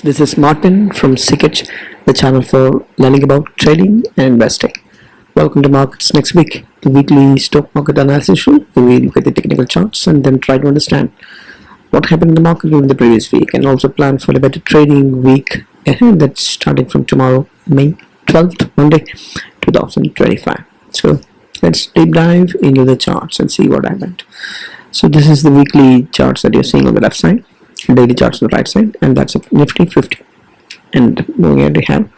So this is Martin from CKetch, the channel for learning about trading and investing. Welcome to Markets Next Week, the weekly stock market analysis show where we look at the technical charts and then try to understand what happened in the market during the previous week and also plan for a better trading week ahead that's starting from tomorrow, May 12th, Monday, 2025. So let's deep dive into the charts and see what happened. So this is the weekly charts that you're seeing on the left side, daily charts on the right side, and that's a Nifty 50. And we already have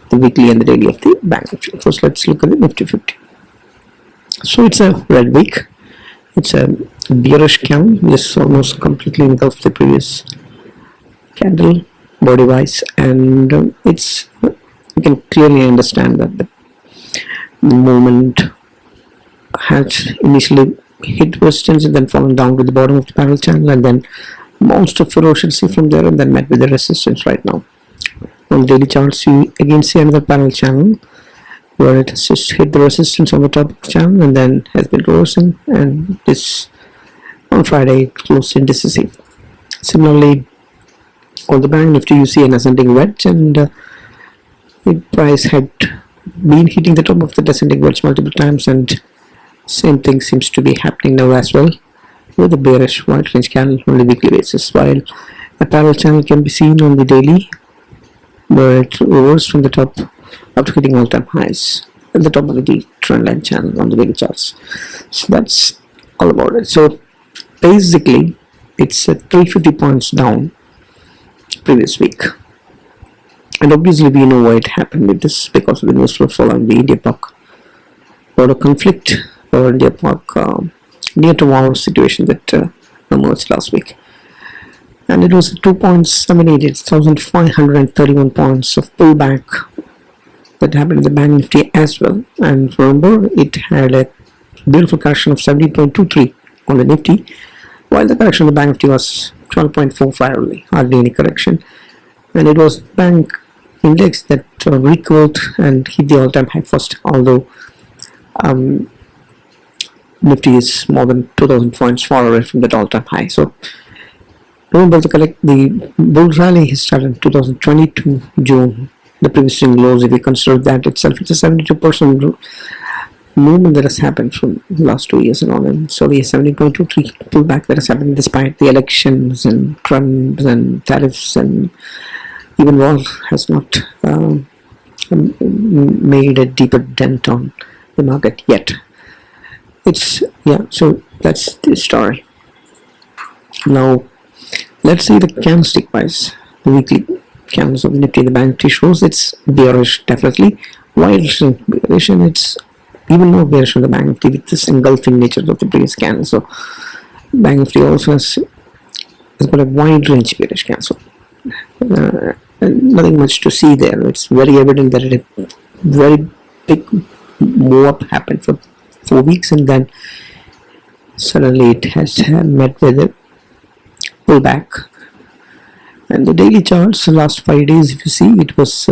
the weekly and the daily of the Banknifty. First, let's look at the Nifty 50. So it's a red week. It's a bearish candle. This almost completely engulfed the previous candle body wise, and you can clearly understand that the movement had initially hit resistance and then fallen down to the bottom of the parallel channel and then bounced up ferociously from there and then met with the resistance right now. On daily charts, you again see another parallel channel where it has just hit the resistance on the top of the channel and then has been reversing, and this on Friday it closed indecisive. Similarly, on the Banknifty you see an ascending wedge, and the price had been hitting the top of the ascending wedge multiple times, and same thing seems to be happening now as well with a bearish white range candle on the weekly basis, while a parallel channel can be seen on the daily where it reversed from the top after hitting all-time highs at the top of the trend line channel on the daily charts. So that's all about it. So basically it's 350 points down previous week, and obviously we know why it happened with this, because of the news flow following the India-Pak border conflict or India-Pak near to war situation that emerged last week. And it was 2.78, 1,531 points of pullback that happened in the Banknifty as well. And remember, it had a beautiful correction of 17.23 on the Nifty, while the correction on the Banknifty was 12.45 only, hardly any correction. And it was Bank Index that recovered and hit the all-time high first, although Nifty is more than 2,000 points far away from that all-time high. So remember, the bull rally has started in 2022 June, the previous swing lows. If you consider that itself, it's a 72% movement that has happened from the last 2 years and all. And so the 17.23 pullback that has happened despite the elections and Trumps and tariffs, and even war has not made a deeper dent on the market yet. So that's the story. Now let's see the candlestick wise. The weekly candles of the Nifty and the Banknifty shows it's bearish, definitely wild bearish, and it's even more bearish on the Banknifty with this engulfing nature of the previous candle. So Banknifty also has got a wide range bearish candle. So nothing much to see there. It's very evident that a very big move up happened for 4 weeks, and then suddenly it has met with a pullback. And the daily charts, the last 5 days, if you see, it was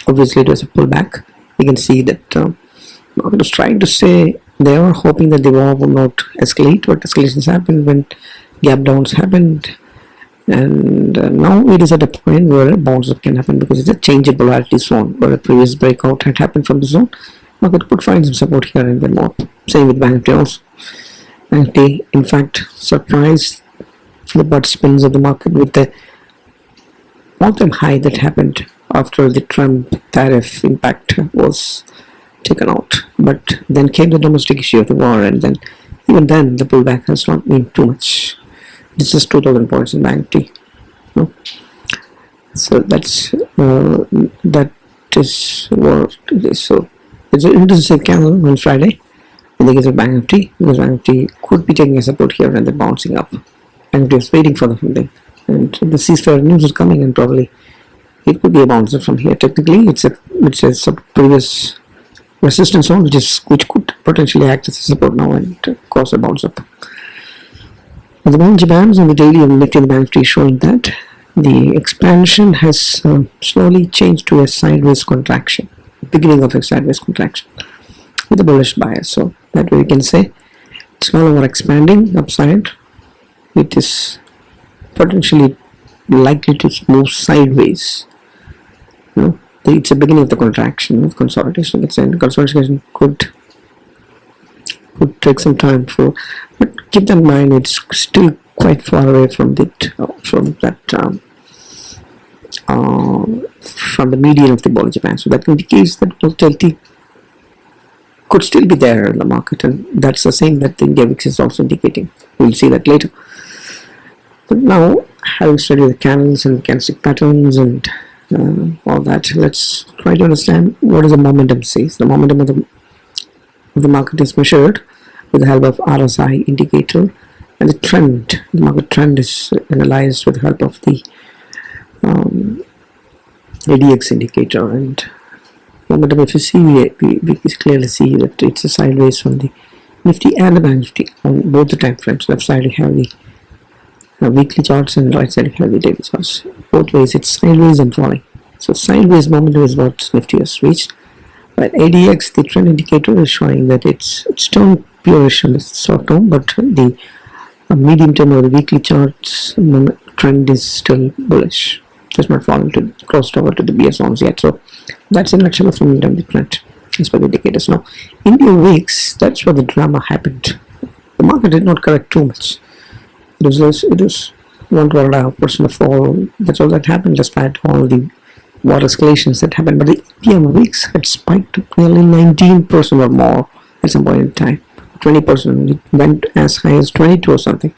obviously it was a pullback. You can see that market was trying to say they are hoping that the war will not escalate, but escalations happened when gap downs happened, and now it is at a point where a bounce up can happen because it's a change in polarity zone where a previous breakout had happened from the zone. Market could find some support here and then more. Same with Banknifty also. Banknifty in fact surprised the participants of the market with the all-time high that happened after the Trump tariff impact was taken out. But then came the domestic issue of the war, and then even then the pullback has not been too much. This is 2,000 points in Banknifty. No? So that is what it is. So it's an indecisive candle on Friday in the case of Banknifty, because Banknifty could be taking a support here and then bouncing up. Banknifty is waiting for the funding, and the ceasefire news is coming, and probably it could be a bounce up from here. Technically, it's a previous resistance zone which could potentially act as a support now and cause a bounce up. And the Bollinger Bands on the daily of Nifty and the Banknifty showing that the expansion has slowly changed to a sideways contraction, beginning of a sideways contraction with a bullish bias. So that way we can say it's no longer expanding upside, it is potentially likely to move sideways. It's the beginning of the contraction of consolidation. It's in consolidation could take some time for, but keep that in mind. It's still quite far away from from the median of the Bollinger Band. So that indicates that volatility could still be there in the market, and that's the same that the India VIX is also indicating. We'll see that later. But now, having studied the candles and candlestick patterns and all that, let's try to understand what is the momentum says. The momentum of the market is measured with the help of RSI indicator, and the market trend is analyzed with the help of the ADX indicator. And momentum, if you see, we clearly see that it's a sideways from the Nifty and the Banknifty on both the time frames. Left side you have the weekly charts, and right side you have the daily charts. Both ways it's sideways and falling. So sideways momentum is what Nifty has reached. But ADX, the trend indicator, is showing that it's turned bearish on the short term, but the medium term or the weekly charts trend is still bullish. Just not falling to crossed over to the BS zones yet. So that's a nutshell of momentum trend as per the indicators. Now, India VIX, that's where the drama happened. The market did not correct too much. It was 1.5% of fall. That's all that happened, despite all the war escalations that happened. But the India VIX had spiked to nearly 19% or more at some point in time. 20%. It went as high as 22 or something.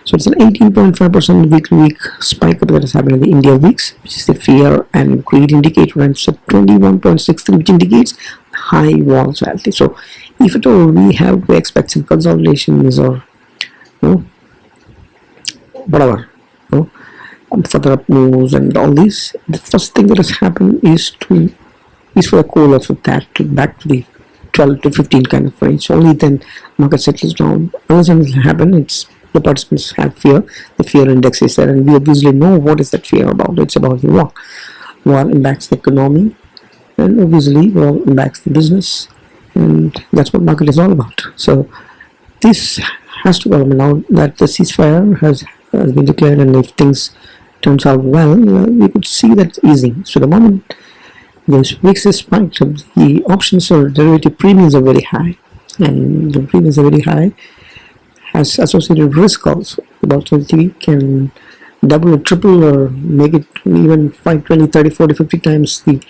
So it's an 18.5% week spike up that has happened in the India VIX, which is the fear and greed indicator, and so 21.63, which indicates high volatility. So if at all we have to expect some consolidations or whatever, further up moves and all these, the first thing that has happened is for a cool off of that to back to the 12 to 15 kind of range. Only then market settles down. Unless something will happen, it's the participants have fear. The fear index is there, and we obviously know what is that fear about. It's about the war. War impacts the economy, and obviously war impacts the business, and that's what market is all about. So this has to go now that the ceasefire has been declared, and if things turns out well, we could see that easing. So the moment the VIX is spiked, the options or derivative premiums are very high, and the premiums are very high has associated risk also. The volatility can double or triple or make it even 5, 20, 30, 40, 50 times the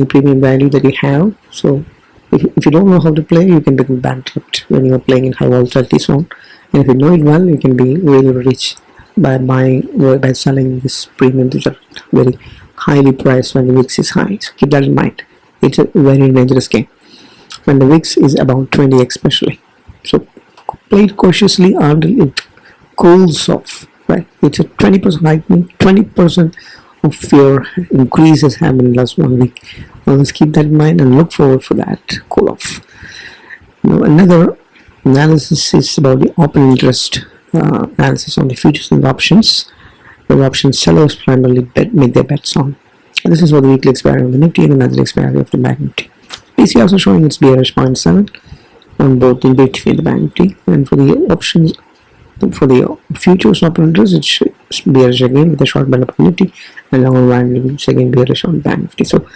premium value that you have. So if you don't know how to play, you can become bankrupt when you are playing in high volatility zone. And if you know it well, you can be really rich by selling this premium, which are very highly priced when the VIX is high. So keep that in mind. It's a very dangerous game when the VIX is about 20 especially. So play it cautiously until it cools off. Right? It's a 20% lightning, 20% of fear increase has happened in the last 1 week. Always keep that in mind and look forward for that cool off. Now, another analysis is about the open interest analysis on the futures and the options. The option sellers primarily make their bets on. And this is for the weekly expiry of the Nifty and the monthly expiry of the Banknifty. PC also showing its bearish 0.7 on both the Nifty and the Banknifty. And for the options, for the futures open interest, it's bearish again with a short band of Nifty, and long run it's again bearish on Banknifty. So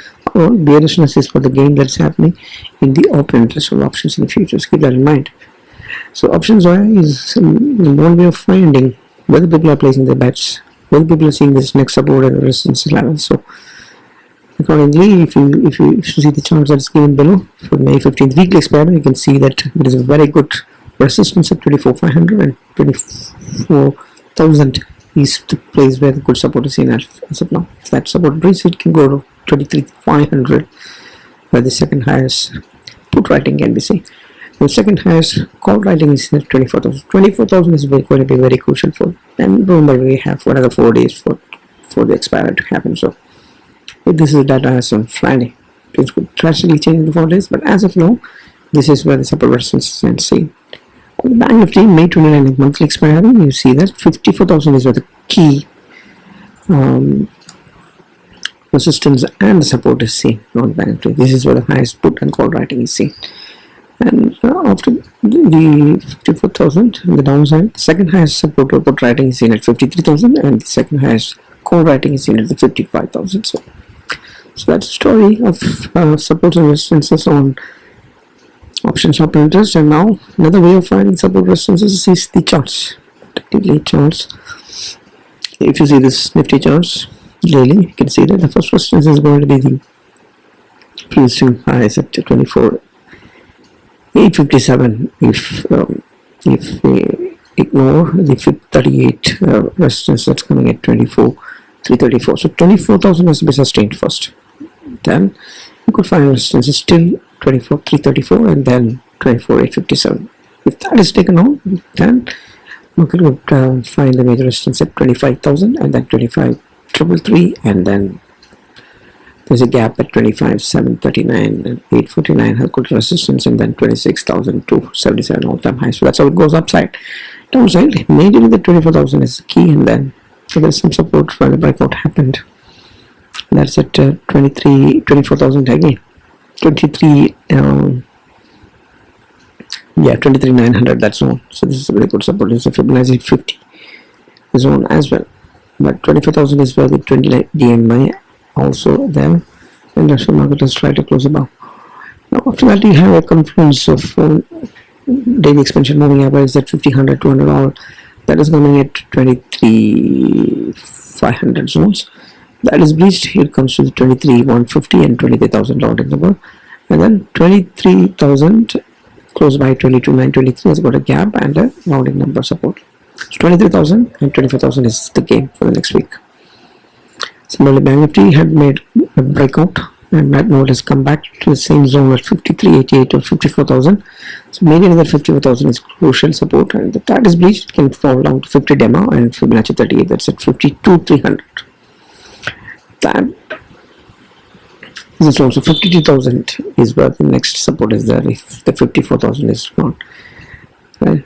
bearishness is for the gain that's happening in the open interest of options and futures. Keep that in mind. So options is one way of finding whether people are placing their bets, whether people are seeing this next support and resistance level. So accordingly, if you see the charts that's given below for May 15th weekly expiry, you can see that there is a very good resistance at 24,500 and 24,000 is the place where the good support is seen as of now. If that support breaches, it can go to 23,500, where the second highest put writing can be seen. The second highest call writing is at 24,000. 24,000 is going to be very crucial for. And remember, we have another 4 days for the expiry to happen. So this is data as on Friday. It could drastically change in the 4 days, but as of now, this is where the support resistance is seen. On the Banknifty May 29th monthly expiry, you see that 54,000 is where the key resistance and the support is seen on Banknifty. This is where the highest put and call writing is seen. And after the 54,000 in the downside, the second highest support report writing is seen at 53,000, and the second highest call writing is seen at the 55,000. So that's the story of support and resistances on options operators. And now another way of finding support resistances is the charts, particularly charts. If you see this Nifty charts daily, you can see that the first resistance is going to be the previous string highs at 24,857. If we ignore the 38 resistance that's coming at 24,334, so 24,000 has to be sustained first. Then you could find resistance is still 24,334 and then 24,857. If that is taken out, then market would find the major resistance at 25,000 and then 25,333, and then there's a gap at 25,739 and 849 have good resistance, and then 26,277 all-time high. So that's how it goes upside. Downside, majorly the 24,000 is the key, and then there's some support when the breakout happened. That's at 24,000 again. 23,900, that zone. So this is a very good support. It's a Fibonacci 50 zone as well. But 24,000 is where the 20 DMI also there, and that's the market is try to close above. Now after that you have a confluence of daily expansion moving average at 50, 100, 200 all. That is coming at 23,500 zones. That is breached. Here comes to the 23,150 and 23,000 rounding number, and then 23,000 closed by 22,923 has got a gap and a rounding number support. So 23,000 and 24,000 is the game for the next week. Similarly, Banknifty had made a breakout, and that node has come back to the same zone at 53.88 or 54,000. So maintaining that 54,000 is crucial support, and if that is breached, it can fall down to 50 demo and Fibonacci 38. That's at 52,300. That is also 52,000 is where the next support is there. If the 54,000 is gone, right,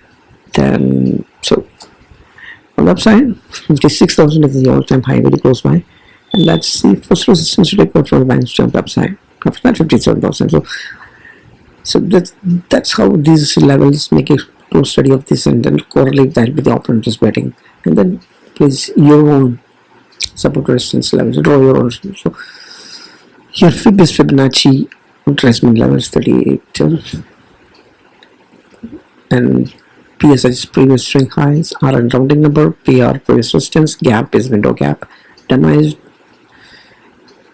then so on the upside, 56,000 is the all-time high, very close by, and that's the first resistance to take out from the bank's jump upside. After that, 57,000. So that's how these levels make a close study of this, and then correlate that with the operators betting, and then place your own support resistance levels, draw your own. So here Fib is Fibonacci retracement levels 38, and PSI is previous string highs, R and rounding number, PR previous resistance, gap is window gap, demo is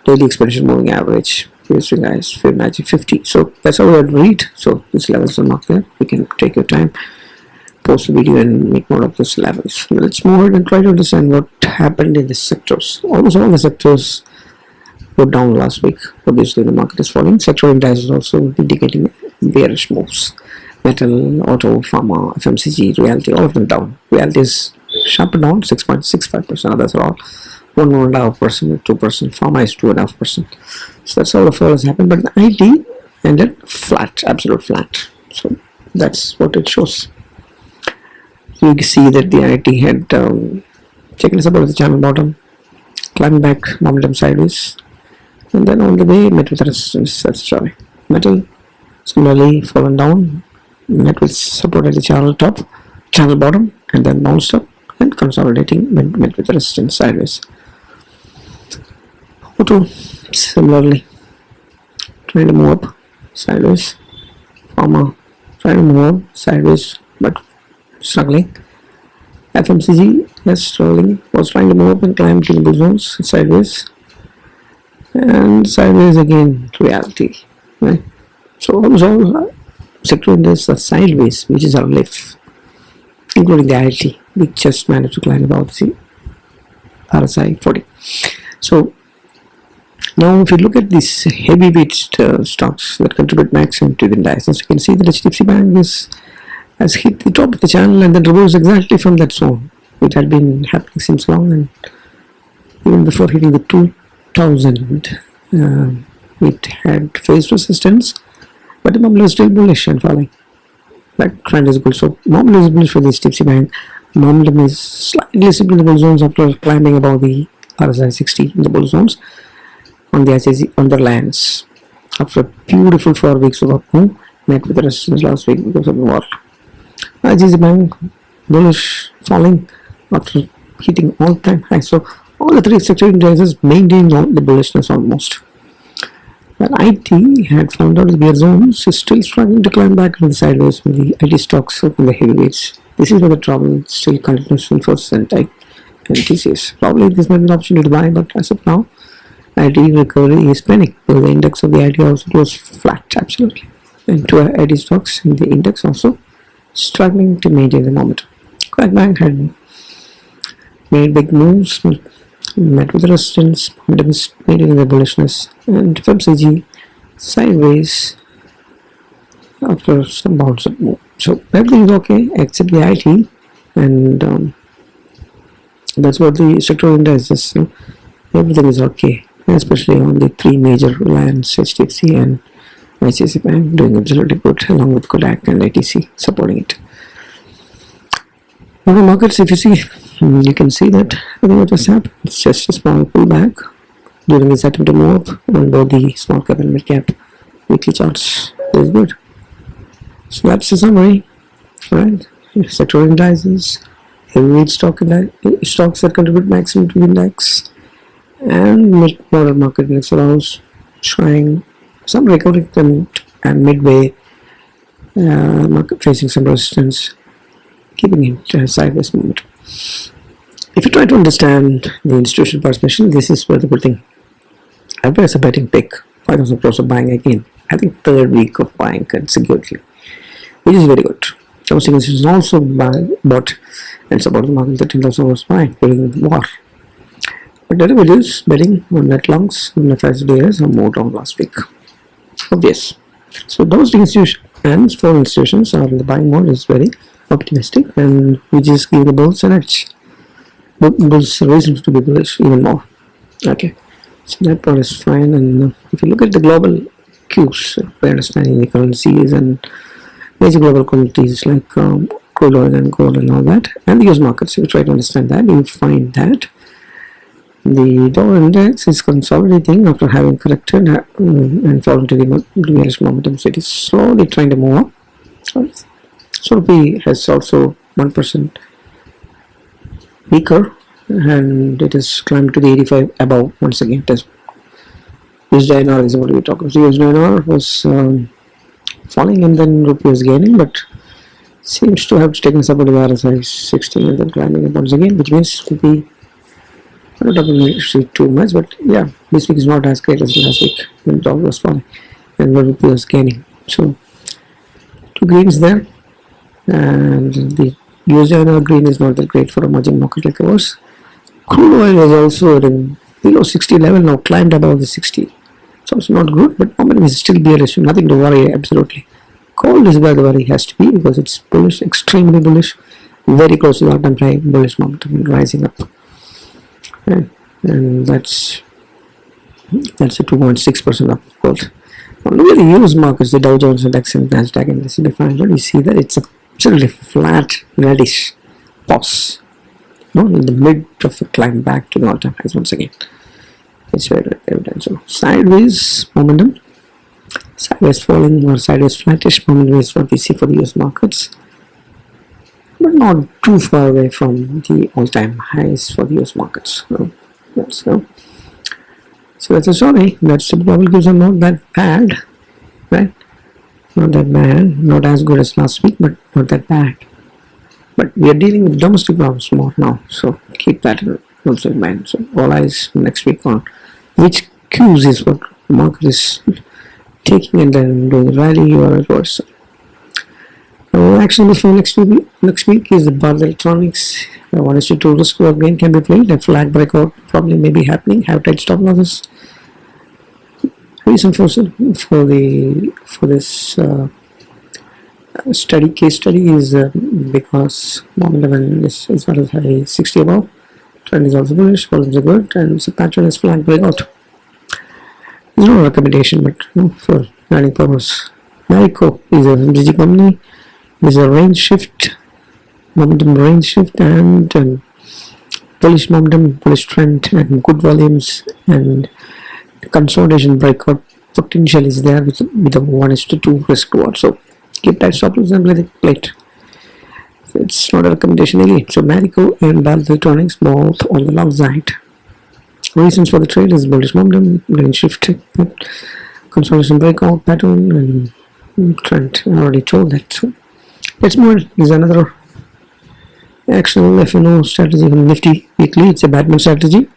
daily expansion moving average, previous string highs, Fibonacci 50. So that's how we would read. So these levels are not there. You can take your time, pause the video and make note of these levels. Now let's move ahead and try to understand what happened in the sectors. Almost all the sectors were down last week. Obviously the market is falling. Sector indices also indicating bearish moves. Metal, auto, pharma, FMCG, realty, all of them down. Realty is sharp down 6.65%. Others are all 1.5%, 2%. Pharma is 2.5%. So that's how the fall has happened. But the IT ended flat, absolute flat. So that's what it shows. You can see that the IT had taken support at the channel bottom, climbing back momentum sideways, and then on the way met with resistance. That's the story. Metal similarly fallen down, met with support at the channel top, channel bottom, and then bounced up and consolidating, met with resistance sideways. Auto similarly trying to move up sideways. Pharma trying to move up sideways but struggling. FMCG, yes, struggling, was trying to move up and climb to the bull zones sideways, and sideways again reality, right? So almost all sector indices are sideways, which is our lift, including the IT, which just managed to climb about the RSI 40. So now if you look at these heavyweight stocks that contribute maximum to the indices, you can see that HDFC Bank has hit the top of the channel and then reversed exactly from that zone. It had been happening since long, and even before hitting the 2000 it had faced resistance, but the momentum is still bullish and falling. That trend is good. So momentum is bullish for the HDFC Bank. Momentum is slightly slipping in the bull zones after climbing above the RSI 60 in the bull zones on the ICC underlands after a beautiful 4 weeks of up move. met with resistance last week because of the war. ICICI Bank bullish, falling after hitting all-time high. So all the three sector indices maintained the bullishness almost. But IT had found out the bear zones, is still struggling to climb back into the sideways with the IT stocks in the heavyweights. This is where the trouble still continues in first and TCS. Probably this might be an opportunity to buy, but as of now, IT recovery is pending. So the index of the IT also closed flat, absolutely. And two IT stocks in the index also struggling to maintain the momentum. Kotak Bank had made big moves, met with resistance, maintaining the bullishness, and FMCG sideways after some bounce of move. So everything is okay except the IT, and that's what the sector indices. Everything is okay, especially on the three major Reliance, HDFC, and ICICI Bank doing absolutely good, along with Kodak and ITC supporting it. On the markets, if you see, you can see that I think what just happened. It's just a small pullback during this attempt to move up on both the small cap and mid cap weekly charts. That is good. So that's the summary, right? Sector indices, heavyweight stocks that contribute maximum to the index, and mid-model market index are also showing some recovery and midway market facing some resistance, keeping it sideways movement. If you try to understand the institutional participation, this is where the good thing. I've as a betting pick, 5,000 crores of buying again. I think third week of buying consecutively, which is very good. Domestic institutions also bought and supported the market 13,000 crores buying during the war. But derivatives betting on net longs in the first days are more down last week. Obvious. So domestic institutions and foreign institutions are in the buying mode is very optimistic, and we just give the bulls an edge. Bulls reason to be bullish even more. Okay, so that part is fine. And if you look at the global cues, by understanding the currencies and major global commodities like crude oil and gold and all that, and the US markets, if you try to understand that, you find that the dollar index is consolidating after having corrected and fallen to the bearish momentum. So it is slowly trying to move up. So rupee has also 1% weaker, and it has climbed to the 85 above once again. USD is what we're talking about. So USD was falling and then rupee was gaining, but seems to have taken support of RSI 16 and then climbing up once again, which means rupee. I'm not talking too much, but yeah, this week is not as great as last week when the dollar was falling and the rupee was gaining. So two greens there, and the USD green is not that great for emerging market like ours. Crude oil is also below 60 level, now climbed above the 60. It's also not good, but momentum is still bearish, nothing to worry absolutely. Gold is where the worry has to be because it's bullish, extremely bullish, very close to the all-time high bullish momentum and rising up. And that's a 2.6% up gold. Now look at the US markets, the Dow Jones Index and Nasdaq and S&P 500. You see that it's absolutely flat, reddish pause, in the mid of a climb back to the all-time highs once again. It's very evident. So sideways momentum, sideways falling or sideways flattish momentum is what we see for the US markets, but not too far away from the all-time highs for the US markets. So that's a story. That's the global cues are not that bad, right? Not that bad, not as good as last week, but not that bad. But we are dealing with domestic problems more now, so keep that also in mind. So all eyes next week on which cues is what the market is taking and then doing a rally or reverse. Action before next week is the Bharat Electronics. 1:2 RiskReward gain can be played. A flag breakout probably may be happening. Have tight stop losses. Reason for this case study is because momentum is not as high 60 above. Trend is also bullish. Volumes are good, and it's a pattern is flag breakout. There's no recommendation, but for learning purpose. Marico is a FMCG company. There's a range shift, momentum range shift, and bullish momentum, bullish trend, and good volumes, and consolidation breakout potential is there with a 1:2 risk reward. So Keep tight stop loss and play it. It's not a recommendation again. So Marico and Bell Electronics both on the long side. Reasons for the trade is bullish momentum, range shift, consolidation breakout pattern, and trend. I already told that. So let's move. This is another actionable FNO strategy on Nifty weekly. It's a Batman strategy.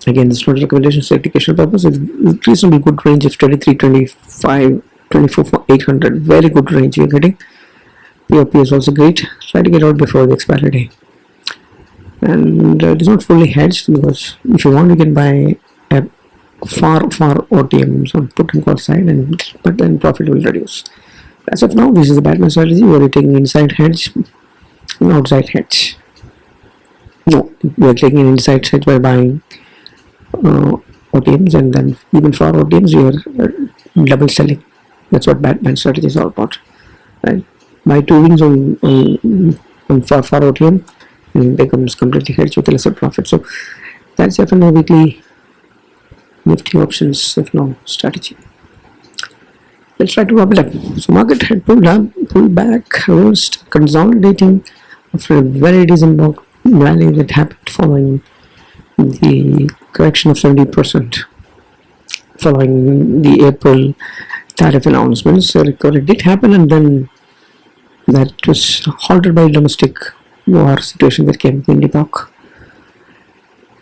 Again, this is not a recommendation for educational purpose. It's reasonably good range of 23, 25, 24 for 800. Very good range we're getting. POP is also great. Try to get out before the expiry day. And it is not fully hedged, because if you want, you can buy a far OTMs on put and call side, but then profit will reduce. As of now, this is a Batman strategy where you're taking inside hedge and outside hedge. No, we are taking an inside hedge by buying OTMs, and then even for OTMs we are double selling. That's what Batman strategy is all about, right? Buy 2 wings on for OTM, and it becomes completely hedged with a lesser profit. So that's FNO weekly Nifty options FNO strategy. Let's try to wrap it up. So market had pulled back, reversed, consolidating after a very decent rally that happened following the correction of 70% following the April tariff announcements. So recovery did happen, and then that was halted by domestic war situation that came in Nepal.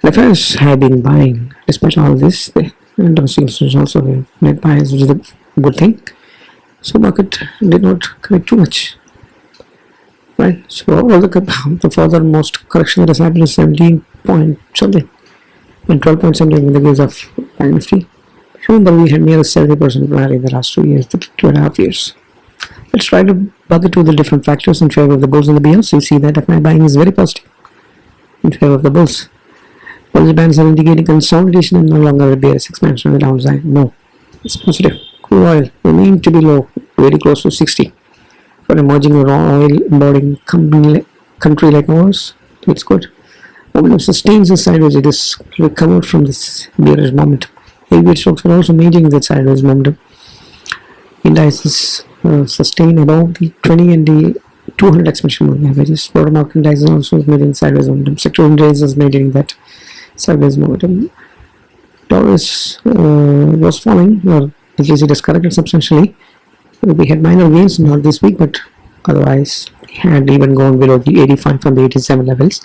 The FIs have been buying despite all this, and domestic institutions also made buys, which is a good thing. So market did not correct too much, right? So all the furthermost correction that has happened is 17 point something and 12 point something in the case of Banknifty. Remember, we had near a 70% rally in the last 2 years, 2.5 years. Let's try to bucket to the different factors in favor of the bulls and the bears. You see that FI buying is very positive in favor of the bulls. Policy bands are indicating consolidation and no longer a bearish expansion on the downside. No, it's positive. Crude oil remained to be low, very close to 60. For emerging raw oil importing country like ours, it's good. Momentum sustains the sideways. It is recovered from this bearish momentum. Heavyweight stocks are also maintaining that sideways momentum. Indices sustain above the 20 and the 200 expansion moving averages. Broader market indices also maintaining sideways momentum. Sector indices maintaining that sideways momentum. Dollars was falling, or at least it has corrected substantially. We had minor gains, not this week, but otherwise had even gone below the 85 from the 87 levels.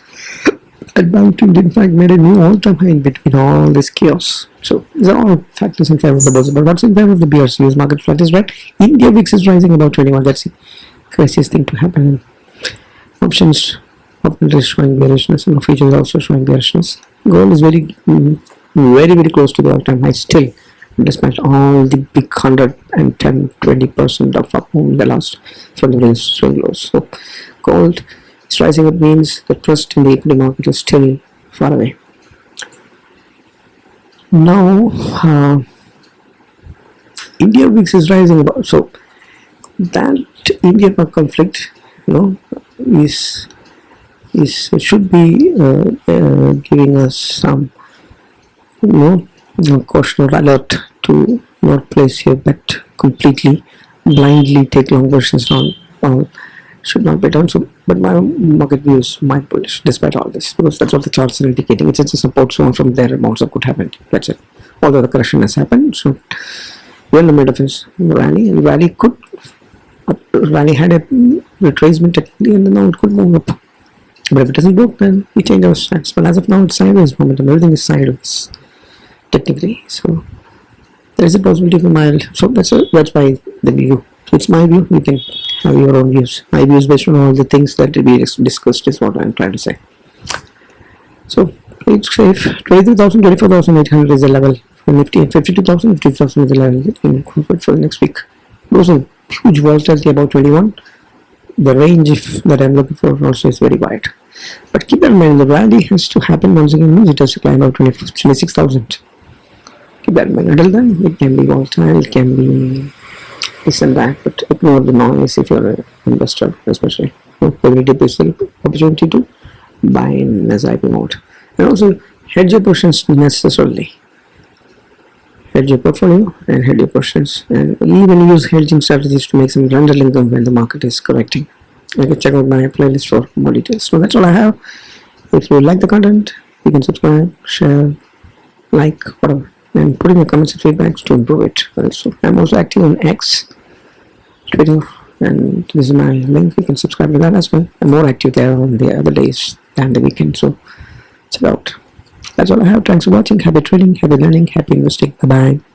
And Banknifty in fact made a new all-time high in between all this chaos. So these are all factors in favor of the bulls. But what's in favor of the bears? US market flat is right. India VIX is rising about 21. That's the craziest thing to happen. Options is showing bearishness, and futures also showing bearishness. Gold is very close to the all-time high still, despite all the big 110-20% of up in the last from the swing lows. So gold is rising up means the trust in the equity market is still far away. Now India VIX is rising about, so that India conflict, is should be giving us some cautionary alert to not place your bet completely blindly, take long versions on should not be done. So but my market view is might bullish despite all this, because that's what the charts are indicating. It's just a support zone. From there amounts of could happen. That's it. Although the correction has happened, so we're in the middle of his rally, and rally had a retracement technically, and now it could move up. But if it doesn't work, then we change our stance. But as of now, it's sideways momentum. Everything is sideways technically. So there is a possibility for mild. So that's my the view. So it's my view. You can have your own views. My views based on all the things that we discussed is what I'm trying to say. So it's safe. 23,000, 24,800 is the level for Nifty, and 52,000, 50,000 is the level for the next week. Those are huge volatility about 21. The range that I'm looking for also is very wide. But keep in mind, the rally has to happen once again, means it has to climb out 26,000. Keep that in mind. Until then, it can be volatile, it can be this and that, but ignore the noise if you're an investor, especially. Every dip is an opportunity to buy in SIP mode. And also, hedge your positions necessarily. hedge your portfolio and hedge your positions, and even use hedging strategies to make some rental income when the market is correcting. You can check out my playlist for more details. So that's all I have. If you like the content, you can subscribe, share, like, whatever, and put in your comments and feedbacks to improve it. Also, I'm also active on X, Twitter, and this is my link. You can subscribe to that as well. I'm more active there on the other days than the weekend, so check it out. That's all I have. Thanks for watching. Happy trading, happy learning, happy investing. Bye bye.